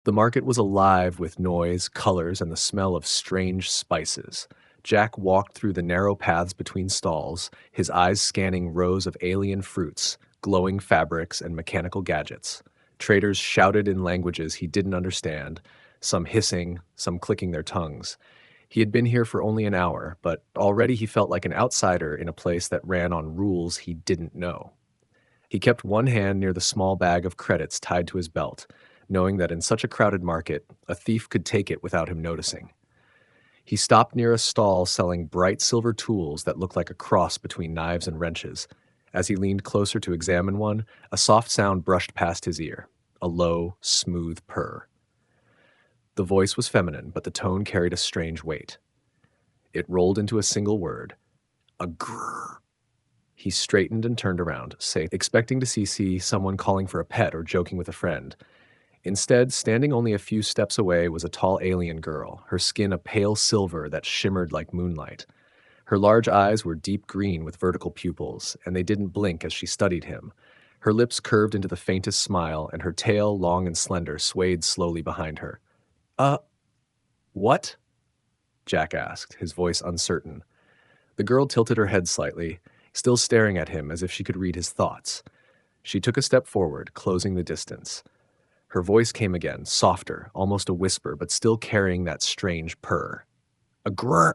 The market was alive with noise, colors, and the smell of strange spices. Jack walked through the narrow paths between stalls, his eyes scanning rows of alien fruits, glowing fabrics, and mechanical gadgets. Traders shouted in languages he didn't understand, some hissing, some clicking their tongues. He had been here for only an hour, but already he felt like an outsider in a place that ran on rules he didn't know. He kept one hand near the small bag of credits tied to his belt, knowing that in such a crowded market, a thief could take it without him noticing. He stopped near a stall selling bright silver tools that looked like a cross between knives and wrenches. As he leaned closer to examine one, a soft sound brushed past his ear, a low, smooth purr. The voice was feminine, but the tone carried a strange weight. It rolled into a single word, a grrr. He straightened and turned around, expecting to see someone calling for a pet or joking with a friend. Instead, standing only a few steps away was a tall alien girl, her skin a pale silver that shimmered like moonlight. Her large eyes were deep green with vertical pupils, and they didn't blink as she studied him. Her lips curved into the faintest smile, and her tail, long and slender, swayed slowly behind her. What? Jack asked, his voice uncertain. The girl tilted her head slightly, still staring at him as if she could read his thoughts. She took a step forward, closing the distance. Her voice came again, softer, almost a whisper, but still carrying that strange purr. A grrr!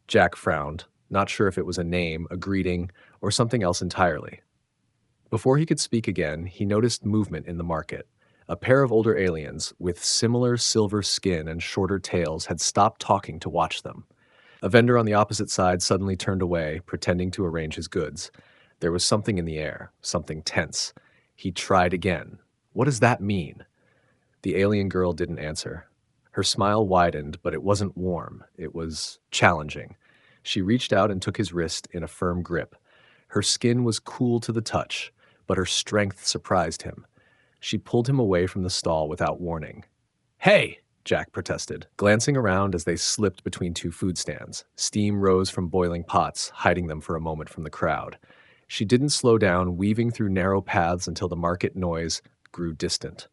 Jack frowned, not sure if it was a name, a greeting, or something else entirely. Before he could speak again, he noticed movement in the market. A pair of older aliens, with similar silver skin and shorter tails, had stopped talking to watch them. A vendor on the opposite side suddenly turned away, pretending to arrange his goods. There was something in the air, something tense. He tried again. What does that mean? The alien girl didn't answer. Her smile widened, but it wasn't warm. It was challenging. She reached out and took his wrist in a firm grip. Her skin was cool to the touch, but her strength surprised him. She pulled him away from the stall without warning. "Hey!" Jack protested, glancing around as they slipped between two food stands. Steam rose from boiling pots, hiding them for a moment from the crowd. She didn't slow down, weaving through narrow paths until the market noise grew distant.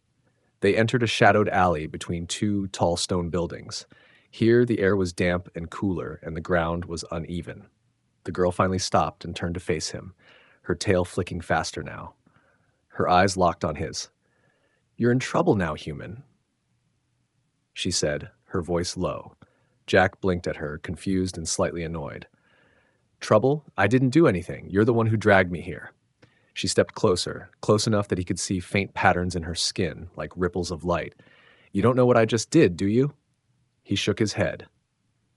They entered a shadowed alley between two tall stone buildings. Here the air was damp and cooler, and the ground was uneven. The girl finally stopped and turned to face him, her tail flicking faster now. Her eyes locked on his. "You're in trouble now, human," she said, her voice low. Jack blinked at her, confused and slightly annoyed. "Trouble? I didn't do anything. You're the one who dragged me here." She stepped closer, close enough that he could see faint patterns in her skin, like ripples of light. "You don't know what I just did, do you?" He shook his head.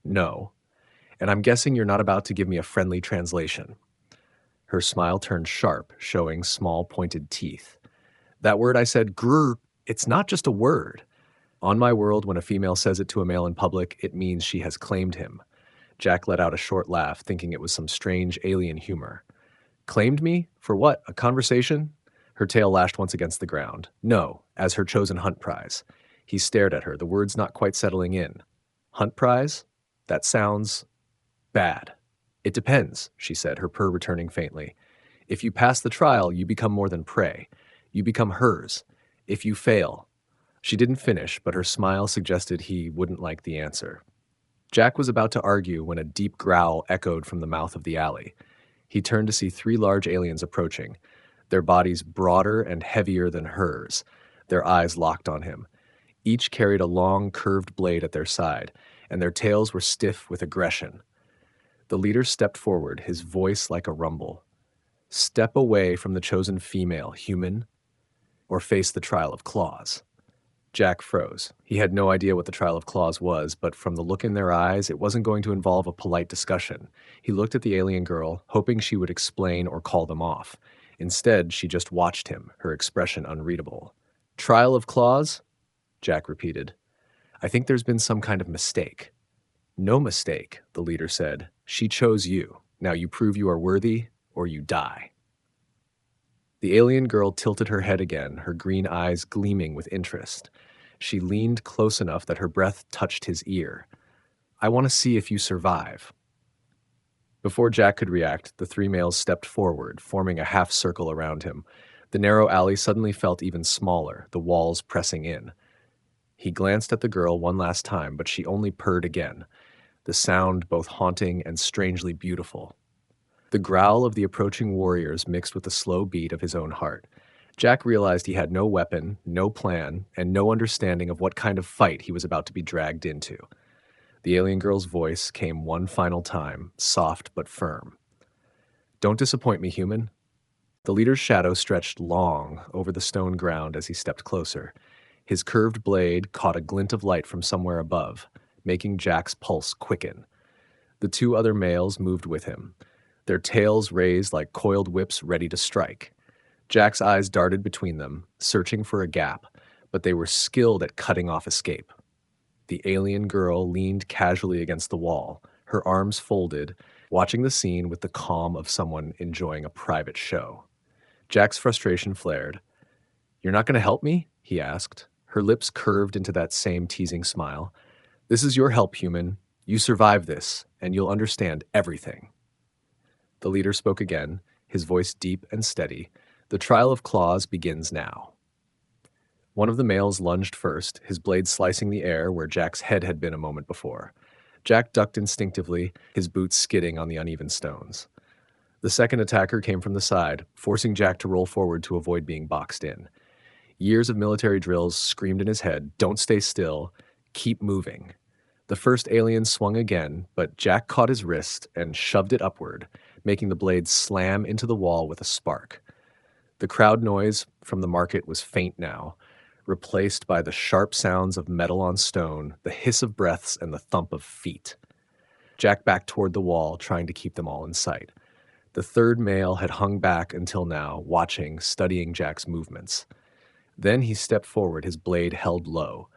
"No. And I'm guessing you're not about to give me a friendly translation." Her smile turned sharp, showing small pointed teeth. "That word I said, grrr, it's not just a word. On my world, when a female says it to a male in public, it means she has claimed him." Jack let out a short laugh, thinking it was some strange alien humor. "Claimed me? For what? A conversation?" Her tail lashed once against the ground. "No, as her chosen hunt prize." He stared at her, the words not quite settling in. "Hunt prize? That sounds bad." "It depends," she said, her purr returning faintly. "If you pass the trial, you become more than prey. You become hers. If you fail..." She didn't finish, but her smile suggested he wouldn't like the answer. Jack was about to argue when a deep growl echoed from the mouth of the alley. He turned to see three large aliens approaching, their bodies broader and heavier than hers, their eyes locked on him. Each carried a long, curved blade at their side, and their tails were stiff with aggression. The leader stepped forward, his voice like a rumble. "Step away from the chosen female, human, or face the trial of claws." Jack froze. He had no idea what the trial of claws was, but from the look in their eyes, it wasn't going to involve a polite discussion. He looked at the alien girl, hoping she would explain or call them off. Instead, she just watched him, her expression unreadable. "Trial of claws?" Jack repeated. "I think there's been some kind of mistake." "No mistake," the leader said. "She chose you. Now you prove you are worthy, or you die." The alien girl tilted her head again, her green eyes gleaming with interest. She leaned close enough that her breath touched his ear. "I want to see if you survive." Before Jack could react, the three males stepped forward, forming a half circle around him. The narrow alley suddenly felt even smaller, the walls pressing in. He glanced at the girl one last time, but she only purred again, the sound both haunting and strangely beautiful. The growl of the approaching warriors mixed with the slow beat of his own heart. Jack realized he had no weapon, no plan, and no understanding of what kind of fight he was about to be dragged into. The alien girl's voice came one final time, soft but firm. "Don't disappoint me, human." The leader's shadow stretched long over the stone ground as he stepped closer. His curved blade caught a glint of light from somewhere above, making Jack's pulse quicken. The two other males moved with him, their tails raised like coiled whips ready to strike. Jack's eyes darted between them, searching for a gap, but they were skilled at cutting off escape. The alien girl leaned casually against the wall, her arms folded, watching the scene with the calm of someone enjoying a private show. Jack's frustration flared. "You're not going to help me?" he asked. Her lips curved into that same teasing smile. "This is your help, human. You survive this, and you'll understand everything." The leader spoke again, his voice deep and steady. "The trial of claws begins now." One of the males lunged first, his blade slicing the air where Jack's head had been a moment before. Jack ducked instinctively, his boots skidding on the uneven stones. The second attacker came from the side, forcing Jack to roll forward to avoid being boxed in. Years of military drills screamed in his head, "Don't stay still, keep moving." The first alien swung again, but Jack caught his wrist and shoved it upward, making the blade slam into the wall with a spark. The crowd noise from the market was faint now, replaced by the sharp sounds of metal on stone, the hiss of breaths, and the thump of feet. Jack backed toward the wall, trying to keep them all in sight. The third male had hung back until now, watching, studying Jack's movements. Then he stepped forward, his blade held low.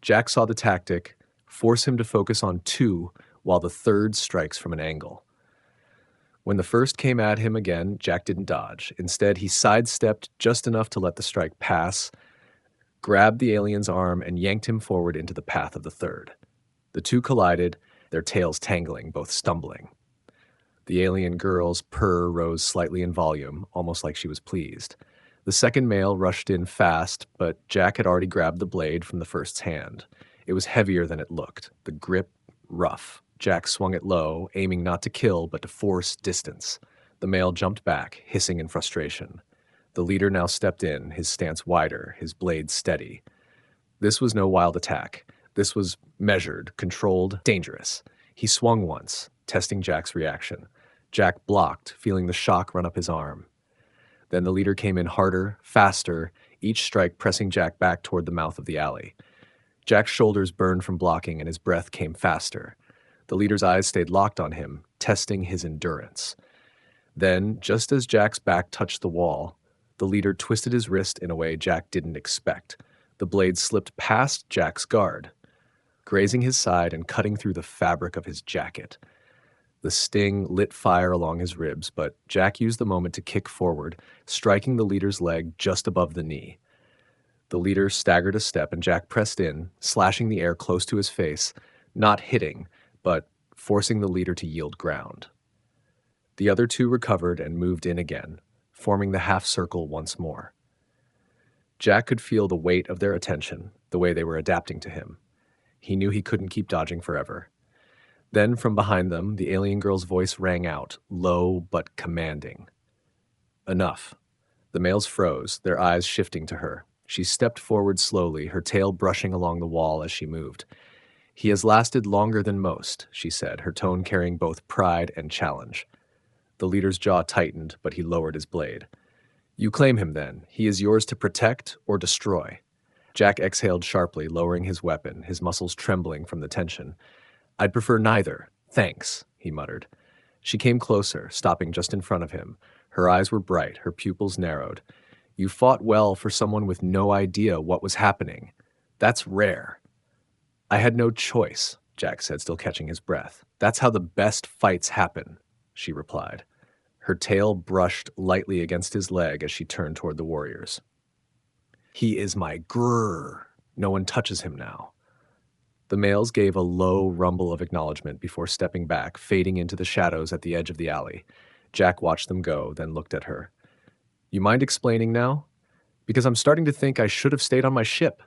Jack saw the tactic, force him to focus on two while the third strikes from an angle. When the first came at him again, Jack didn't dodge. Instead, he sidestepped just enough to let the strike pass, grabbed the alien's arm, and yanked him forward into the path of the third. The two collided, their tails tangling, both stumbling. The alien girl's purr rose slightly in volume, almost like she was pleased. The second male rushed in fast, but Jack had already grabbed the blade from the first's hand. It was heavier than it looked, the grip rough. Jack swung it low, aiming not to kill, but to force distance. The male jumped back, hissing in frustration. The leader now stepped in, his stance wider, his blade steady. This was no wild attack. This was measured, controlled, dangerous. He swung once, testing Jack's reaction. Jack blocked, feeling the shock run up his arm. Then the leader came in harder, faster, each strike pressing Jack back toward the mouth of the alley. Jack's shoulders burned from blocking and his breath came faster. The leader's eyes stayed locked on him, testing his endurance. Then, just as Jack's back touched the wall, the leader twisted his wrist in a way Jack didn't expect. The blade slipped past Jack's guard, grazing his side and cutting through the fabric of his jacket. The sting lit fire along his ribs, but Jack used the moment to kick forward, striking the leader's leg just above the knee. The leader staggered a step and Jack pressed in, slashing the air close to his face, not hitting, but forcing the leader to yield ground. The other two recovered and moved in again, forming the half circle once more. Jack could feel the weight of their attention, the way they were adapting to him. He knew he couldn't keep dodging forever. Then, from behind them, the alien girl's voice rang out, low but commanding. "Enough." The males froze, their eyes shifting to her. She stepped forward slowly, her tail brushing along the wall as she moved. "He has lasted longer than most," she said, her tone carrying both pride and challenge. The leader's jaw tightened, but he lowered his blade. "You claim him, then. He is yours to protect or destroy." Jack exhaled sharply, lowering his weapon, his muscles trembling from the tension. "I'd prefer neither. Thanks," he muttered. She came closer, stopping just in front of him. Her eyes were bright, her pupils narrowed. "You fought well for someone with no idea what was happening. That's rare." "I had no choice," Jack said, still catching his breath. "That's how the best fights happen," she replied. Her tail brushed lightly against his leg as she turned toward the warriors. "He is my grrr. No one touches him now." The males gave a low rumble of acknowledgement before stepping back, fading into the shadows at the edge of the alley. Jack watched them go, then looked at her. "You mind explaining now? Because I'm starting to think I should have stayed on my ship."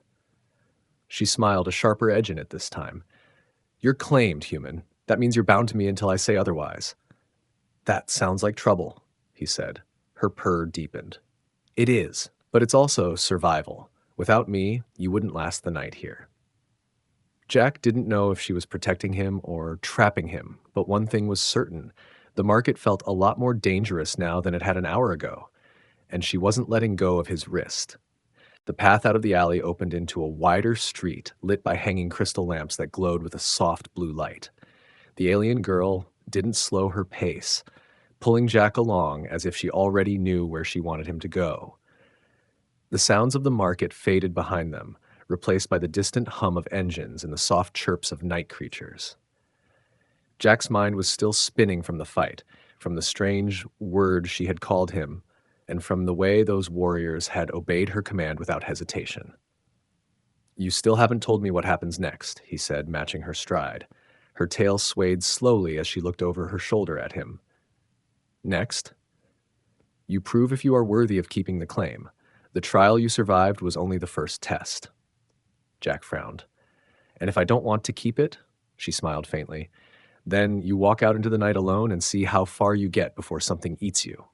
She smiled, a sharper edge in it this time. "You're claimed, human. That means you're bound to me until I say otherwise." "That sounds like trouble," he said. Her purr deepened. "It is, but it's also survival. Without me, you wouldn't last the night here." Jack didn't know if she was protecting him or trapping him, but one thing was certain. The market felt a lot more dangerous now than it had an hour ago, and she wasn't letting go of his wrist. The path out of the alley opened into a wider street lit by hanging crystal lamps that glowed with a soft blue light. The alien girl didn't slow her pace, pulling Jack along as if she already knew where she wanted him to go. The sounds of the market faded behind them, replaced by the distant hum of engines and the soft chirps of night creatures. Jack's mind was still spinning from the fight, from the strange word she had called him, and from the way those warriors had obeyed her command without hesitation. "You still haven't told me what happens next," he said, matching her stride. Her tail swayed slowly as she looked over her shoulder at him. "Next? You prove if you are worthy of keeping the claim. The trial you survived was only the first test." Jack frowned. "And if I don't want to keep it?" She smiled faintly. "Then you walk out into the night alone and see how far you get before something eats you."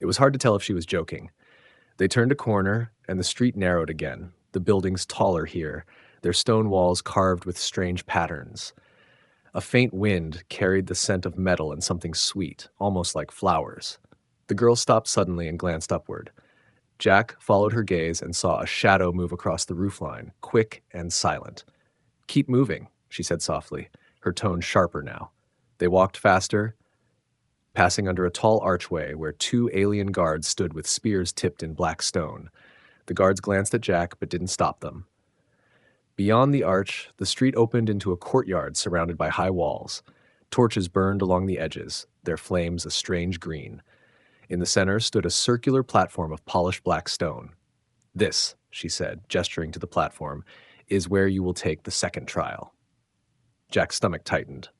It was hard to tell if she was joking. They turned a corner, and the street narrowed again, the buildings taller here, their stone walls carved with strange patterns. A faint wind carried the scent of metal and something sweet, almost like flowers. The girl stopped suddenly and glanced upward. Jack followed her gaze and saw a shadow move across the roofline, quick and silent. "Keep moving," she said softly, her tone sharper now. They walked faster, passing under a tall archway where two alien guards stood with spears tipped in black stone. The guards glanced at Jack but didn't stop them. Beyond the arch, the street opened into a courtyard surrounded by high walls. Torches burned along the edges, their flames a strange green. In the center stood a circular platform of polished black stone. "This," she said, gesturing to the platform, "is where you will take the second trial." Jack's stomach tightened.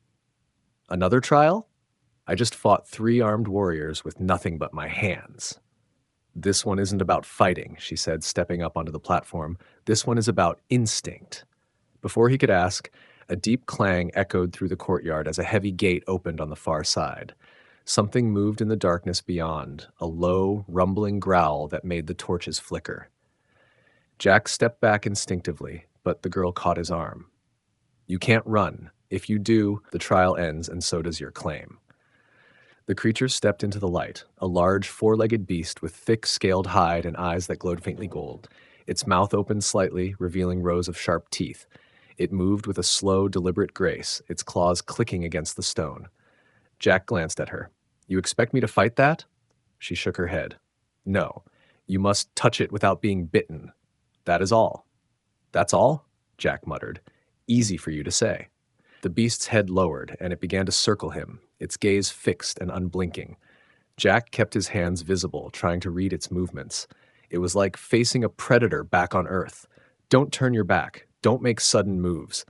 "Another trial? I just fought 3 armed warriors with nothing but my hands." "This one isn't about fighting," she said, stepping up onto the platform. "This one is about instinct." Before he could ask, a deep clang echoed through the courtyard as a heavy gate opened on the far side. Something moved in the darkness beyond, a low, rumbling growl that made the torches flicker. Jack stepped back instinctively, but the girl caught his arm. "You can't run. If you do, the trial ends and so does your claim." The creature stepped into the light, a large, 4-legged beast with thick, scaled hide and eyes that glowed faintly gold. Its mouth opened slightly, revealing rows of sharp teeth. It moved with a slow, deliberate grace, its claws clicking against the stone. Jack glanced at her. "You expect me to fight that?" She shook her head. "No. You must touch it without being bitten. That is all." "That's all?" Jack muttered. "Easy for you to say." The beast's head lowered, and it began to circle him, its gaze fixed and unblinking. Jack kept his hands visible, trying to read its movements. It was like facing a predator back on Earth. "Don't turn your back. Don't make sudden moves."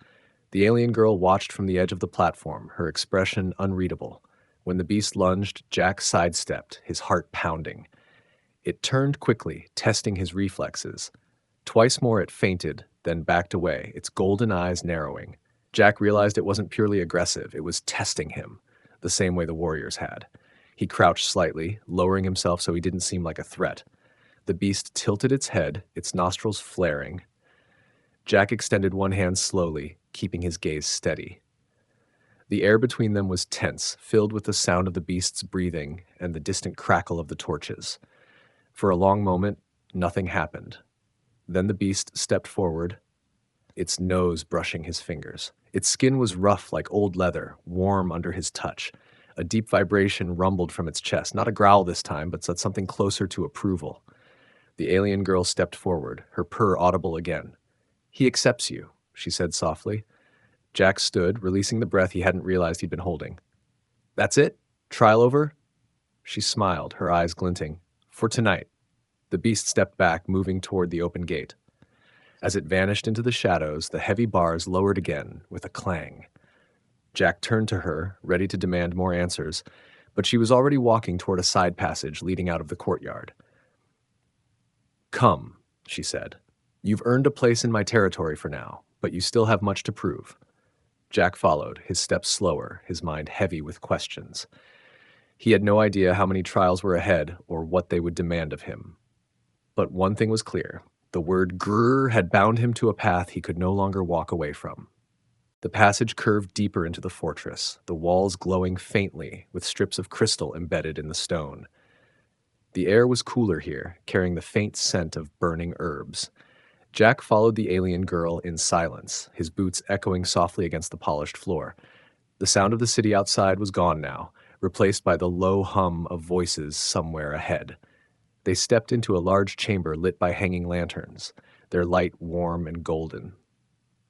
The alien girl watched from the edge of the platform, her expression unreadable. When the beast lunged, Jack sidestepped, his heart pounding. It turned quickly, testing his reflexes. Twice more it feinted, then backed away, its golden eyes narrowing. Jack realized it wasn't purely aggressive, it was testing him, the same way the warriors had. He crouched slightly, lowering himself so he didn't seem like a threat. The beast tilted its head, its nostrils flaring. Jack extended one hand slowly, keeping his gaze steady. The air between them was tense, filled with the sound of the beast's breathing and the distant crackle of the torches. For a long moment, nothing happened. Then the beast stepped forward, its nose brushing his fingers. Its skin was rough like old leather, warm under his touch. A deep vibration rumbled from its chest, not a growl this time, but something closer to approval. The alien girl stepped forward, her purr audible again. "He accepts you," she said softly. Jack stood, releasing the breath he hadn't realized he'd been holding. "That's it? Trial over?" She smiled, her eyes glinting. "For tonight." The beast stepped back, moving toward the open gate. As it vanished into the shadows, the heavy bars lowered again with a clang. Jack turned to her, ready to demand more answers, but she was already walking toward a side passage leading out of the courtyard. "Come," she said. You've earned a place in my territory for now, but you still have much to prove. Jack followed, his steps slower, his mind heavy with questions. He had no idea how many trials were ahead or what they would demand of him. But one thing was clear. The word Grrr had bound him to a path he could no longer walk away from. The passage curved deeper into the fortress, the walls glowing faintly with strips of crystal embedded in the stone. The air was cooler here, carrying the faint scent of burning herbs. Jack followed the alien girl in silence, his boots echoing softly against the polished floor. The sound of the city outside was gone now, replaced by the low hum of voices somewhere ahead. They stepped into a large chamber lit by hanging lanterns, their light warm and golden.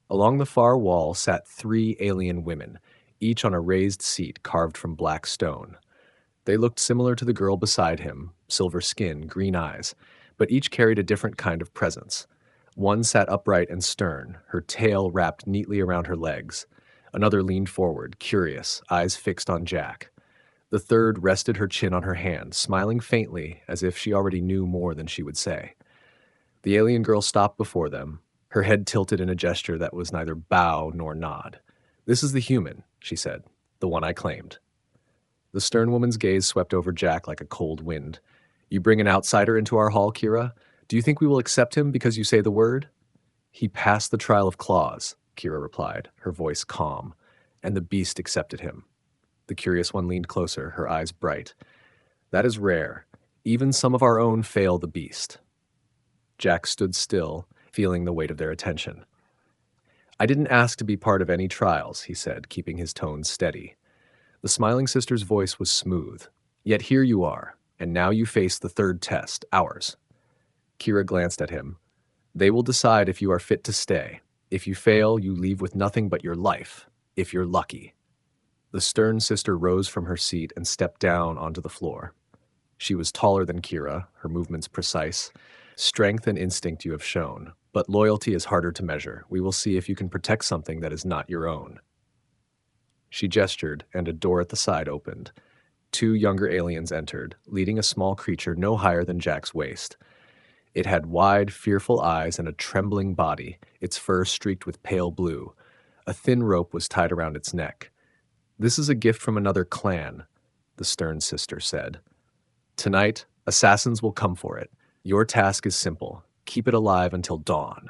Along the far wall sat 3 alien women, each on a raised seat carved from black stone. They looked similar to the girl beside him, silver skin, green eyes, but each carried a different kind of presence. One sat upright and stern, her tail wrapped neatly around her legs. Another leaned forward, curious, eyes fixed on Jack. The third rested her chin on her hand, smiling faintly as if she already knew more than she would say. The alien girl stopped before them, her head tilted in a gesture that was neither bow nor nod. "This is the human," she said, "the one I claimed." The stern woman's gaze swept over Jack like a cold wind. "You bring an outsider into our hall, Kira? Do you think we will accept him because you say the word?" "He passed the trial of claws," Kira replied, her voice calm, "and the beast accepted him." The curious one leaned closer, her eyes bright. "That is rare. Even some of our own fail the beast." Jack stood still, feeling the weight of their attention. "I didn't ask to be part of any trials," he said, keeping his tone steady. The smiling sister's voice was smooth. "Yet here you are, and now you face the third test, ours." Kira glanced at him. "They will decide if you are fit to stay. If you fail, you leave with nothing but your life, if you're lucky." The stern sister rose from her seat and stepped down onto the floor. She was taller than Kira, her movements precise. "Strength and instinct you have shown, but loyalty is harder to measure. We will see if you can protect something that is not your own." She gestured, and a door at the side opened. 2 younger aliens entered, leading a small creature no higher than Jack's waist. It had wide, fearful eyes and a trembling body, its fur streaked with pale blue. A thin rope was tied around its neck. "This is a gift from another clan," the stern sister said. "Tonight, assassins will come for it. Your task is simple. Keep it alive until dawn."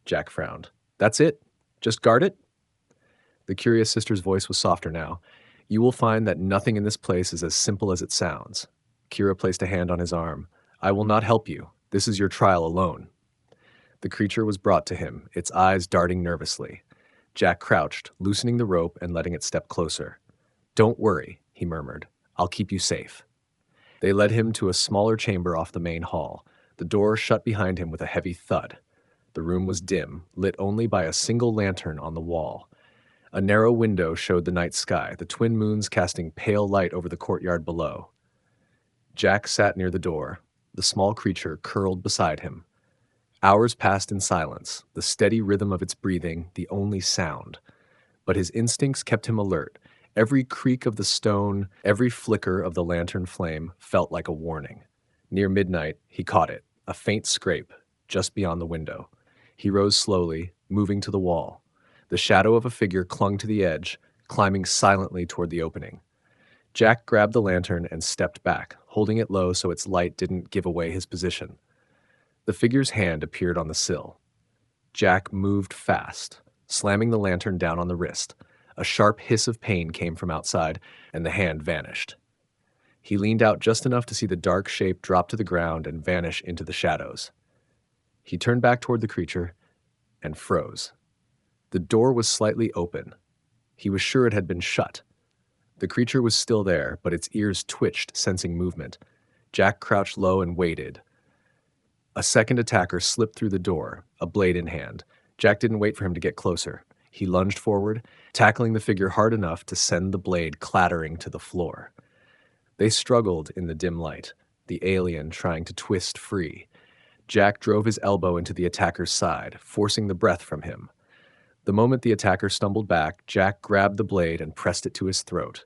Jack frowned. "That's it? Just guard it?" The curious sister's voice was softer now. "You will find that nothing in this place is as simple as it sounds." Kira placed a hand on his arm. "I will not help you. This is your trial alone." The creature was brought to him, its eyes darting nervously. Jack crouched, loosening the rope and letting it step closer. "Don't worry," he murmured. "I'll keep you safe." They led him to a smaller chamber off the main hall. The door shut behind him with a heavy thud. The room was dim, lit only by a single lantern on the wall. A narrow window showed the night sky, the twin moons casting pale light over the courtyard below. Jack sat near the door, the small creature curled beside him. Hours passed in silence, the steady rhythm of its breathing the only sound. But his instincts kept him alert. Every creak of the stone, every flicker of the lantern flame felt like a warning. Near midnight, he caught it, a faint scrape, just beyond the window. He rose slowly, moving to the wall. The shadow of a figure clung to the edge, climbing silently toward the opening. Jack grabbed the lantern and stepped back, holding it low so its light didn't give away his position. The figure's hand appeared on the sill. Jack moved fast, slamming the lantern down on the wrist. A sharp hiss of pain came from outside, and the hand vanished. He leaned out just enough to see the dark shape drop to the ground and vanish into the shadows. He turned back toward the creature and froze. The door was slightly open. He was sure it had been shut. The creature was still there, but its ears twitched, sensing movement. Jack crouched low and waited. A second attacker slipped through the door, a blade in hand. Jack didn't wait for him to get closer. He lunged forward, tackling the figure hard enough to send the blade clattering to the floor. They struggled in the dim light, the alien trying to twist free. Jack drove his elbow into the attacker's side, forcing the breath from him. The moment the attacker stumbled back, Jack grabbed the blade and pressed it to his throat.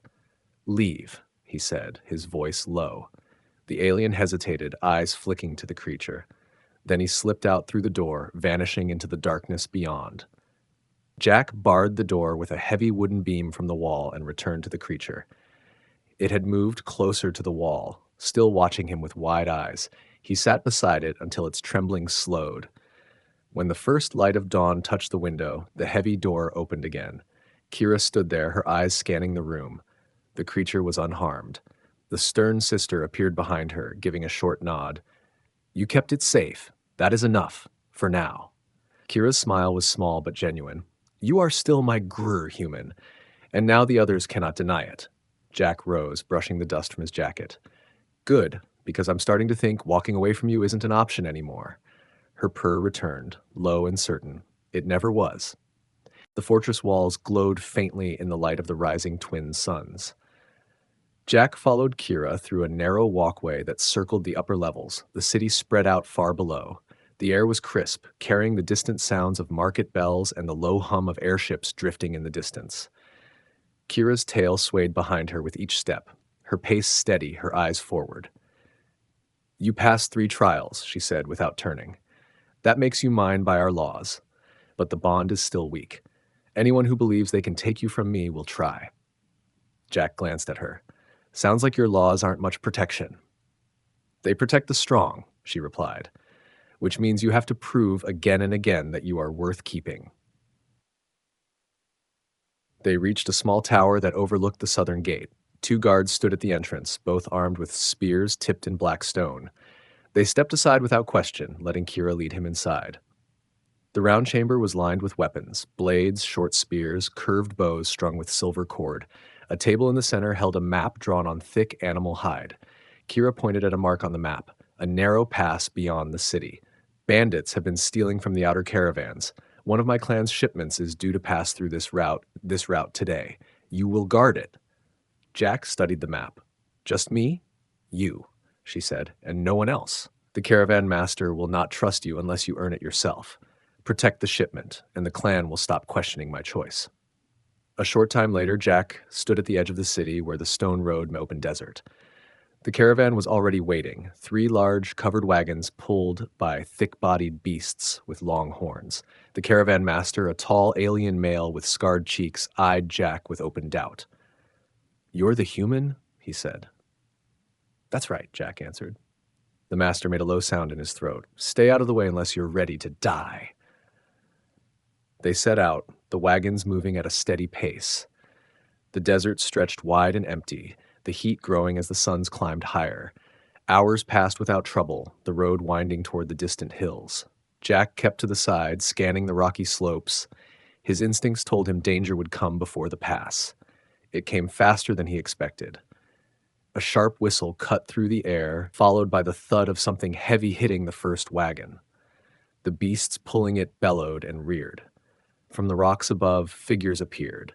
"Leave," he said, his voice low. The alien hesitated, eyes flicking to the creature. Then he slipped out through the door, vanishing into the darkness beyond. Jack barred the door with a heavy wooden beam from the wall and returned to the creature. It had moved closer to the wall, still watching him with wide eyes. He sat beside it until its trembling slowed. When the first light of dawn touched the window, the heavy door opened again. Kira stood there, her eyes scanning the room. The creature was unharmed. The stern sister appeared behind her, giving a short nod. "You kept it safe. That is enough, for now." Kira's smile was small but genuine. "You are still my Grrr human, and now the others cannot deny it." Jack rose, brushing the dust from his jacket. "Good, because I'm starting to think walking away from you isn't an option anymore." Her purr returned, low and certain. It never was. The fortress walls glowed faintly in the light of the rising twin suns. Jack followed Kira through a narrow walkway that circled the upper levels, the city spread out far below. The air was crisp, carrying the distant sounds of market bells and the low hum of airships drifting in the distance. Kira's tail swayed behind her with each step, her pace steady, her eyes forward. "You passed 3 trials," she said without turning. "That makes you mine by our laws. But the bond is still weak. Anyone who believes they can take you from me will try." Jack glanced at her. "Sounds like your laws aren't much protection." "They protect the strong," she replied, "which means you have to prove again and again that you are worth keeping." They reached a small tower that overlooked the southern gate. 2 guards stood at the entrance, both armed with spears tipped in black stone. They stepped aside without question, letting Kira lead him inside. The round chamber was lined with weapons, blades, short spears, curved bows strung with silver cord. A table in the center held a map drawn on thick animal hide. Kira pointed at a mark on the map, a narrow pass beyond the city. "Bandits have been stealing from the outer caravans. One of my clan's shipments is due to pass through this route today. You will guard it." Jack studied the map. "Just me? You," she said, "and no one else. The caravan master will not trust you unless you earn it yourself. Protect the shipment, and the clan will stop questioning my choice." A short time later, Jack stood at the edge of the city where the stone road met open desert. The caravan was already waiting, 3 large, covered wagons pulled by thick-bodied beasts with long horns. The caravan master, a tall alien male with scarred cheeks, eyed Jack with open doubt. "You're the human?" he said. "That's right," Jack answered. The master made a low sound in his throat. "Stay out of the way unless you're ready to die." They set out, the wagons moving at a steady pace. The desert stretched wide and empty, the heat growing as the suns climbed higher. Hours passed without trouble, the road winding toward the distant hills. Jack kept to the side, scanning the rocky slopes. His instincts told him danger would come before the pass. It came faster than he expected. A sharp whistle cut through the air, followed by the thud of something heavy hitting the first wagon. The beasts pulling it bellowed and reared. From the rocks above, figures appeared.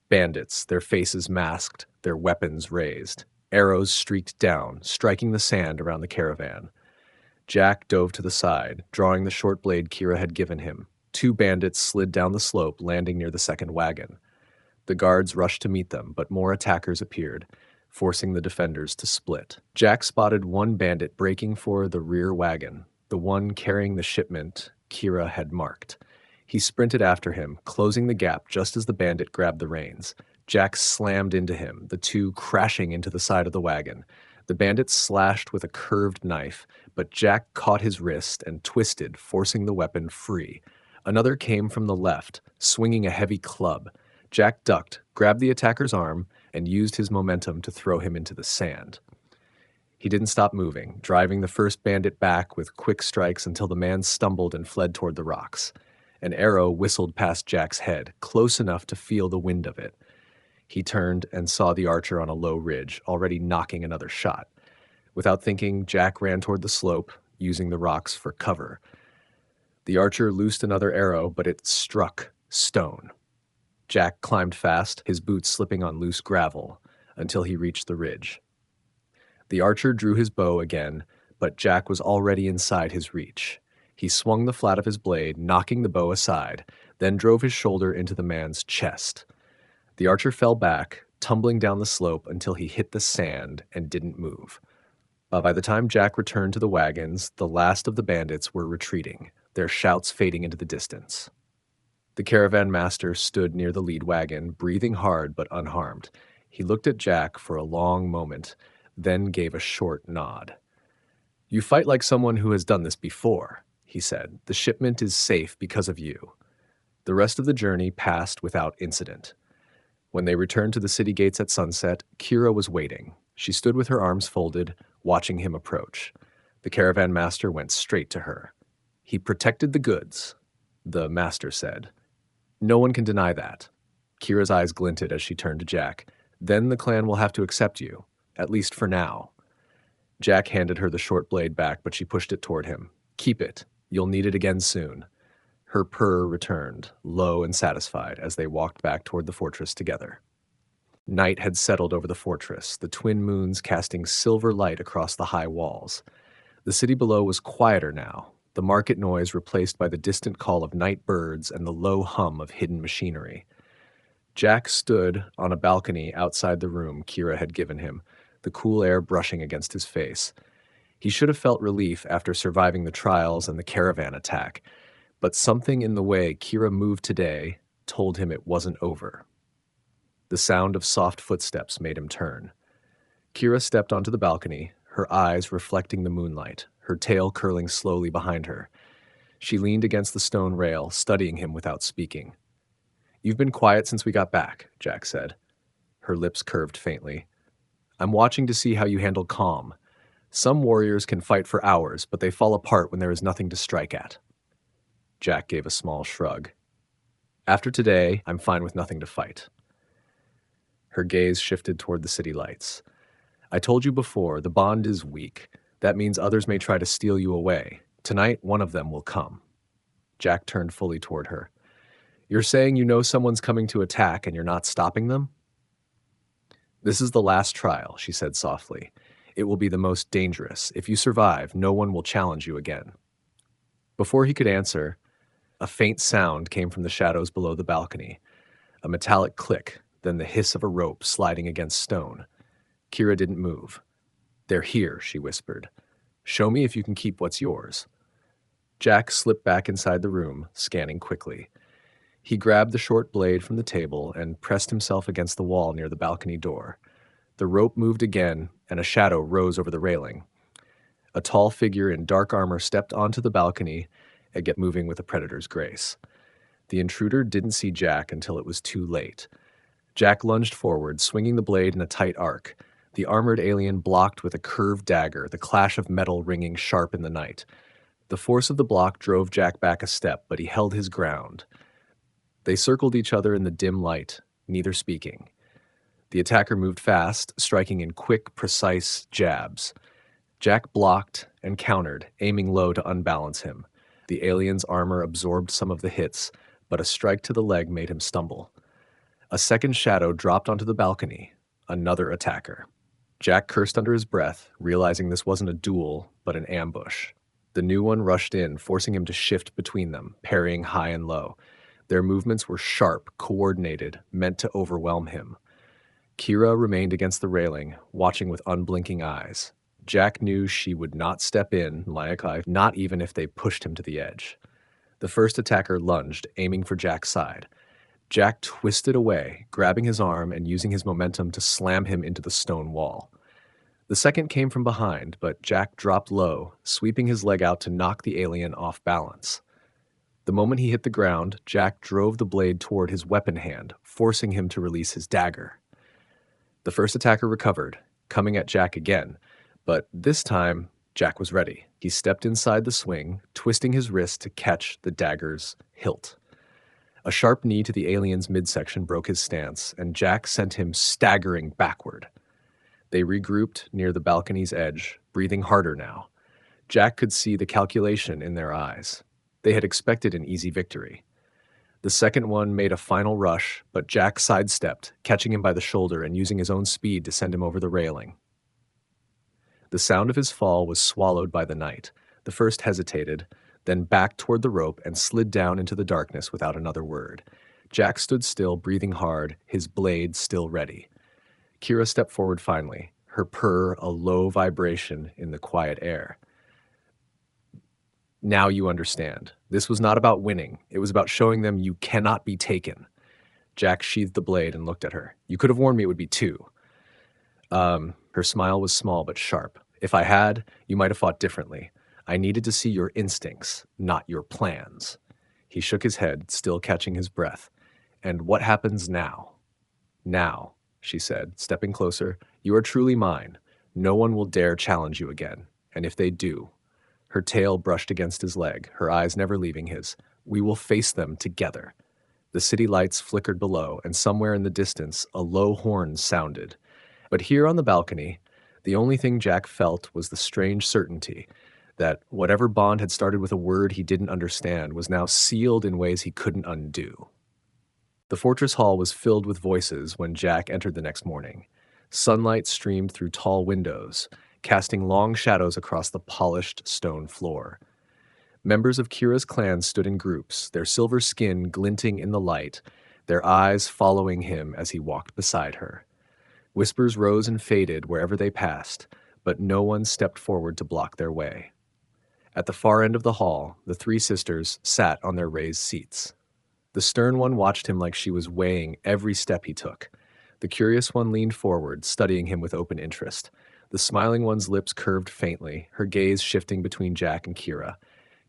Bandits, their faces masked, their weapons raised. Arrows streaked down, striking the sand around the caravan. Jack dove to the side, drawing the short blade Kira had given him. 2 bandits slid down the slope, landing near the second wagon. The guards rushed to meet them, but more attackers appeared, forcing the defenders to split. Jack spotted one bandit breaking for the rear wagon, the one carrying the shipment Kira had marked. He sprinted after him, closing the gap just as the bandit grabbed the reins. Jack slammed into him, the 2 crashing into the side of the wagon. The bandit slashed with a curved knife, but Jack caught his wrist and twisted, forcing the weapon free. Another came from the left, swinging a heavy club. Jack ducked, grabbed the attacker's arm, and used his momentum to throw him into the sand. He didn't stop moving, driving the first bandit back with quick strikes until the man stumbled and fled toward the rocks. An arrow whistled past Jack's head, close enough to feel the wind of it. He turned and saw the archer on a low ridge, already knocking another shot. Without thinking, Jack ran toward the slope, using the rocks for cover. The archer loosed another arrow, but it struck stone. Jack climbed fast, his boots slipping on loose gravel, until he reached the ridge. The archer drew his bow again, but Jack was already inside his reach. He swung the flat of his blade, knocking the bow aside, then drove his shoulder into the man's chest. The archer fell back, tumbling down the slope until he hit the sand and didn't move. By the time Jack returned to the wagons, the last of the bandits were retreating, their shouts fading into the distance. The caravan master stood near the lead wagon, breathing hard but unharmed. He looked at Jack for a long moment, then gave a short nod. "You fight like someone who has done this before," he said. "The shipment is safe because of you." The rest of the journey passed without incident. When they returned to the city gates at sunset, Kira was waiting. She stood with her arms folded, watching him approach. The caravan master went straight to her. "He protected the goods," the master said. "No one can deny that." Kira's eyes glinted as she turned to Jack. "Then the clan will have to accept you, at least for now." Jack handed her the short blade back, but she pushed it toward him. "Keep it. You'll need it again soon." Her purr returned, low and satisfied, as they walked back toward the fortress together. Night had settled over the fortress, the twin moons casting silver light across the high walls. The city below was quieter now, the market noise replaced by the distant call of night birds and the low hum of hidden machinery. Jack stood on a balcony outside the room Kira had given him, the cool air brushing against his face. He should have felt relief after surviving the trials and the caravan attack, but something in the way Kira moved today told him it wasn't over. The sound of soft footsteps made him turn. Kira stepped onto the balcony, her eyes reflecting the moonlight, her tail curling slowly behind her. She leaned against the stone rail, studying him without speaking. "You've been quiet since we got back," Jack said. Her lips curved faintly. "I'm watching to see how you handle calm. Some warriors can fight for hours, but they fall apart when there is nothing to strike at." Jack gave a small shrug. "After today, I'm fine with nothing to fight." Her gaze shifted toward the city lights. "I told you before, the bond is weak. That means others may try to steal you away. Tonight, one of them will come." Jack turned fully toward her. "You're saying you know someone's coming to attack and you're not stopping them?" "This is the last trial," she said softly. "It will be the most dangerous. If you survive, no one will challenge you again." Before he could answer, a faint sound came from the shadows below the balcony. A metallic click, then the hiss of a rope sliding against stone. Kira didn't move. "They're here," she whispered. "Show me if you can keep what's yours." Jack slipped back inside the room, scanning quickly. He grabbed the short blade from the table and pressed himself against the wall near the balcony door. The rope moved again, and a shadow rose over the railing. A tall figure in dark armor stepped onto the balcony and kept moving with a predator's grace. The intruder didn't see Jack until it was too late. Jack lunged forward, swinging the blade in a tight arc. The armored alien blocked with a curved dagger, the clash of metal ringing sharp in the night. The force of the block drove Jack back a step, but he held his ground. They circled each other in the dim light, neither speaking. The attacker moved fast, striking in quick, precise jabs. Jack blocked and countered, aiming low to unbalance him. The alien's armor absorbed some of the hits, but a strike to the leg made him stumble. A second shadow dropped onto the balcony, another attacker. Jack cursed under his breath, realizing this wasn't a duel, but an ambush. The new one rushed in, forcing him to shift between them, parrying high and low. Their movements were sharp, coordinated, meant to overwhelm him. Kira remained against the railing, watching with unblinking eyes. Jack knew she would not step in, not even if they pushed him to the edge. The first attacker lunged, aiming for Jack's side. Jack twisted away, grabbing his arm and using his momentum to slam him into the stone wall. The second came from behind, but Jack dropped low, sweeping his leg out to knock the alien off balance. The moment he hit the ground, Jack drove the blade toward his weapon hand, forcing him to release his dagger. The first attacker recovered, coming at Jack again, but this time, Jack was ready. He stepped inside the swing, twisting his wrist to catch the dagger's hilt. A sharp knee to the alien's midsection broke his stance, and Jack sent him staggering backward. They regrouped near the balcony's edge, breathing harder now. Jack could see the calculation in their eyes. They had expected an easy victory. The second one made a final rush, but Jack sidestepped, catching him by the shoulder and using his own speed to send him over the railing. The sound of his fall was swallowed by the night. The first hesitated, then backed toward the rope and slid down into the darkness without another word. Jack stood still, breathing hard, his blade still ready. Kira stepped forward finally, her purr a low vibration in the quiet air. Now you understand. This was not about winning. It was about showing them you cannot be taken. Jack sheathed the blade and looked at her. You could have warned me it would be two. Her smile was small but sharp. If I had, you might have fought differently. I needed to see your instincts, not your plans. He shook his head, still catching his breath. And what happens now? Now, she said, stepping closer, you are truly mine. No one will dare challenge you again. And if they do, her tail brushed against his leg, her eyes never leaving his. We will face them together. The city lights flickered below, and somewhere in the distance, a low horn sounded. But here on the balcony, the only thing Jack felt was the strange certainty that whatever bond had started with a word he didn't understand was now sealed in ways he couldn't undo. The fortress hall was filled with voices when Jack entered the next morning. Sunlight streamed through tall windows, casting long shadows across the polished stone floor. Members of Kira's clan stood in groups, their silver skin glinting in the light, their eyes following him as he walked beside her. Whispers rose and faded wherever they passed, but no one stepped forward to block their way. At the far end of the hall, the three sisters sat on their raised seats. The stern one watched him like she was weighing every step he took. The curious one leaned forward, studying him with open interest. The smiling one's lips curved faintly, her gaze shifting between Jack and Kira.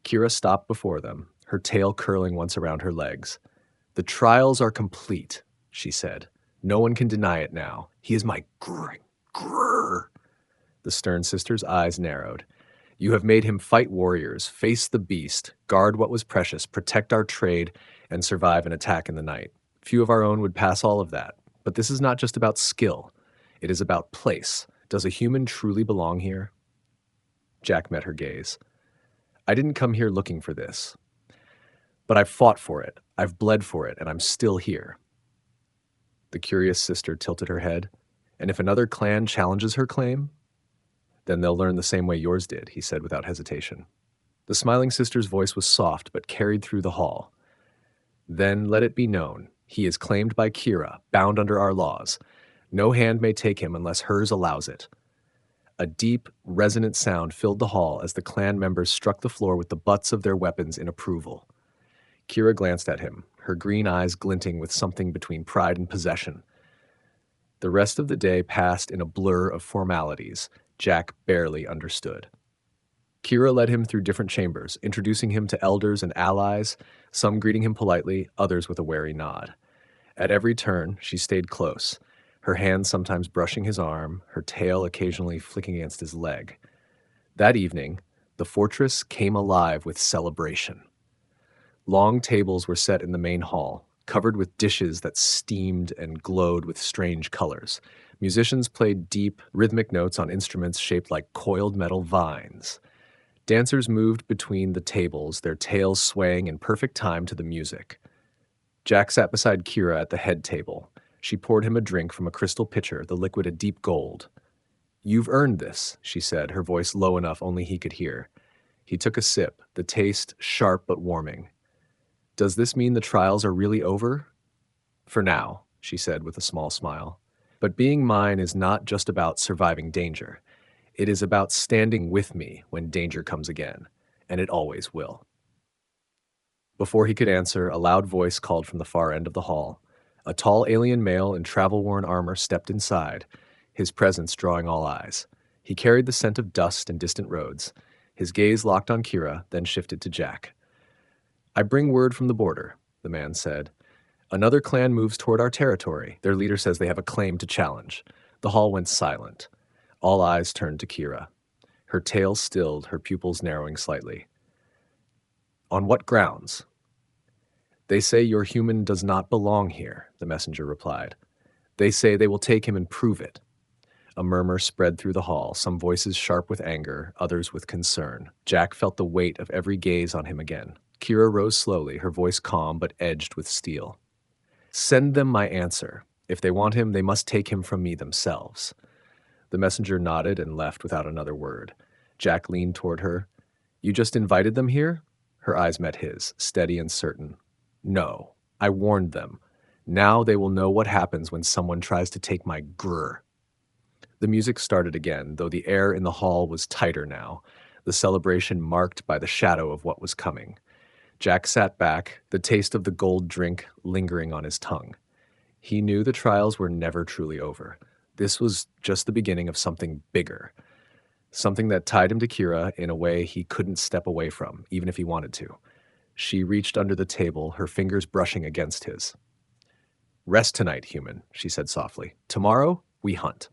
Kira stopped before them, her tail curling once around her legs. The trials are complete, she said. No one can deny it now. He is my grrr. The stern sister's eyes narrowed. You have made him fight warriors, face the beast, guard what was precious, protect our trade, and survive an attack in the night. Few of our own would pass all of that. But this is not just about skill. It is about place. Does a human truly belong here? Jack met her gaze. I didn't come here looking for this. But I've fought for it. I've bled for it, and I'm still here. The curious sister tilted her head. And if another clan challenges her claim, then they'll learn the same way yours did, he said without hesitation. The smiling sister's voice was soft, but carried through the hall. Then let it be known, he is claimed by Kira, bound under our laws. No hand may take him unless hers allows it. A deep, resonant sound filled the hall as the clan members struck the floor with the butts of their weapons in approval. Kira glanced at him, her green eyes glinting with something between pride and possession. The rest of the day passed in a blur of formalities Jack barely understood. Kira led him through different chambers, introducing him to elders and allies, some greeting him politely, others with a wary nod. At every turn, she stayed close, her hand sometimes brushing his arm, her tail occasionally flicking against his leg. That evening, the fortress came alive with celebration. Long tables were set in the main hall, covered with dishes that steamed and glowed with strange colors. Musicians played deep, rhythmic notes on instruments shaped like coiled metal vines. Dancers moved between the tables, their tails swaying in perfect time to the music. Jack sat beside Kira at the head table. She poured him a drink from a crystal pitcher, the liquid a deep gold. You've earned this, she said, her voice low enough only he could hear. He took a sip, the taste sharp but warming. Does this mean the trials are really over? For now, she said with a small smile. But being mine is not just about surviving danger. It is about standing with me when danger comes again, and it always will. Before he could answer, a loud voice called from the far end of the hall. A tall alien male in travel-worn armor stepped inside, his presence drawing all eyes. He carried the scent of dust and distant roads. His gaze locked on Kira, then shifted to Jack. I bring word from the border, the man said. Another clan moves toward our territory. Their leader says they have a claim to challenge. The hall went silent. All eyes turned to Kira. Her tail stilled, her pupils narrowing slightly. On what grounds? They say your human does not belong here, the messenger replied. They say they will take him and prove it. A murmur spread through the hall, some voices sharp with anger, others with concern. Jack felt the weight of every gaze on him again. Kira rose slowly, her voice calm but edged with steel. Send them my answer. If they want him, they must take him from me themselves. The messenger nodded and left without another word. Jack leaned toward her. You just invited them here? Her eyes met his, steady and certain. No, I warned them. Now they will know what happens when someone tries to take my grrr. The music started again, though the air in the hall was tighter now, the celebration marked by the shadow of what was coming. Jack sat back, the taste of the gold drink lingering on his tongue. He knew the trials were never truly over. This was just the beginning of something bigger, something that tied him to Kira in a way he couldn't step away from, even if he wanted to. She reached under the table, her fingers brushing against his. "Rest tonight, human," she said softly. "Tomorrow, we hunt."